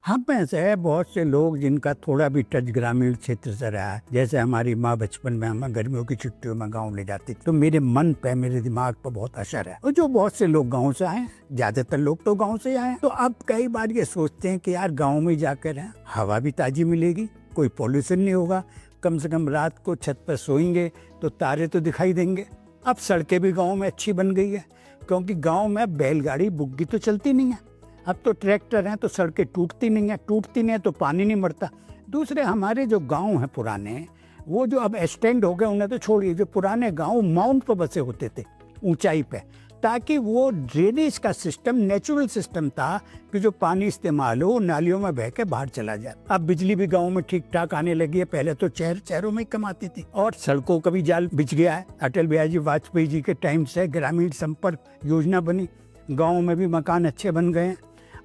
हम में से बहुत से लोग जिनका थोड़ा भी टच ग्रामीण क्षेत्र से रहा है, जैसे हमारी माँ बचपन में हमें गर्मियों की छुट्टियों में गांव ले जाती, तो मेरे मन पे, मेरे दिमाग पर बहुत असर है। और जो बहुत से लोग गांव से आए, ज्यादातर लोग तो गांव से आए, तो अब कई बार ये सोचते हैं कि यार गांव में जाकर रहें, हवा भी ताजी मिलेगी, कोई पॉल्यूशन नहीं होगा, कम से कम रात को छत पर सोएंगे तो तारे तो दिखाई देंगे। अब सड़कें भी गाँव में अच्छी बन गई है, क्योंकि गाँव में बैलगाड़ी बुग्गी तो चलती नहीं है, अब तो ट्रैक्टर हैं, तो सड़कें टूटती नहीं है तो पानी नहीं मरता। दूसरे हमारे जो गांव हैं पुराने, वो जो अब एक्सटेंड हो गए, उन्हें तो छोड़िए, जो पुराने गांव माउंट पर बसे होते थे, ऊंचाई पे, ताकि वो ड्रेनेज का सिस्टम नेचुरल सिस्टम था कि जो पानी इस्तेमाल हो नालियों में बह के बाहर चला जाए। अब बिजली भी गाँव में ठीक ठाक आने लगी है, पहले तो शहरों में कम आती थी। और सड़कों का भी जाल बिछ गया है, अटल बिहारी वाजपेयी जी के टाइम से ग्रामीण संपर्क योजना बनी, गाँव में भी मकान अच्छे बन गए हैं,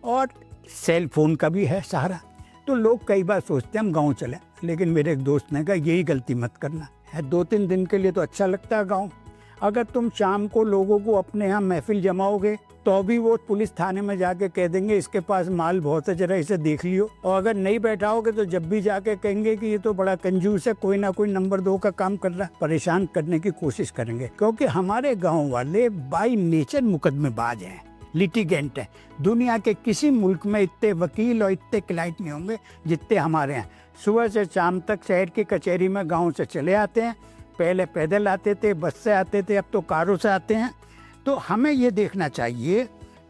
और सेल फोन का भी है सहारा। तो लोग कई बार सोचते हैं हम गांव चले, लेकिन मेरे एक दोस्त ने कहा यही गलती मत करना है। 2-3 दिन के लिए तो अच्छा लगता है गांव। अगर तुम शाम को लोगों को अपने यहाँ महफिल जमाओगे तो भी वो पुलिस थाने में जाके कह देंगे इसके पास माल बहुत है, जरा इसे देख लियो। और अगर नहीं बैठाओगे तो जब भी जाके कहेंगे कि ये तो बड़ा कंजूस है, कोई ना कोई नंबर 2 का काम कर रहा है, परेशान करने की कोशिश करेंगे। क्योंकि हमारे गाँव वाले बाई नेचर मुकदमेबाज हैं, लिटिगेंट है। दुनिया के किसी मुल्क में इतने वकील और इतने क्लाइंट नहीं होंगे जितने हमारे हैं। सुबह से शाम तक शहर की कचहरी में गांव से चले आते हैं, पहले पैदल आते थे, बस से आते थे, अब तो कारों से आते हैं। तो हमें ये देखना चाहिए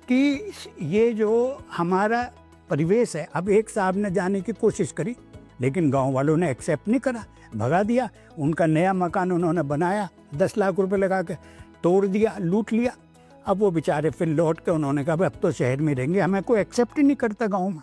कि ये जो हमारा परिवेश है, अब एक साहब ने जाने की कोशिश करी, लेकिन गाँव वालों ने एक्सेप्ट नहीं करा, भगा दिया। उनका नया मकान उन्होंने बनाया, 10 लाख रुपए लगा के, तोड़ दिया, लूट लिया। अब वो बेचारे फिर लौट के उन्होंने कहा अब तो शहर में रहेंगे, हमें कोई एक्सेप्ट ही नहीं करता गाँव में।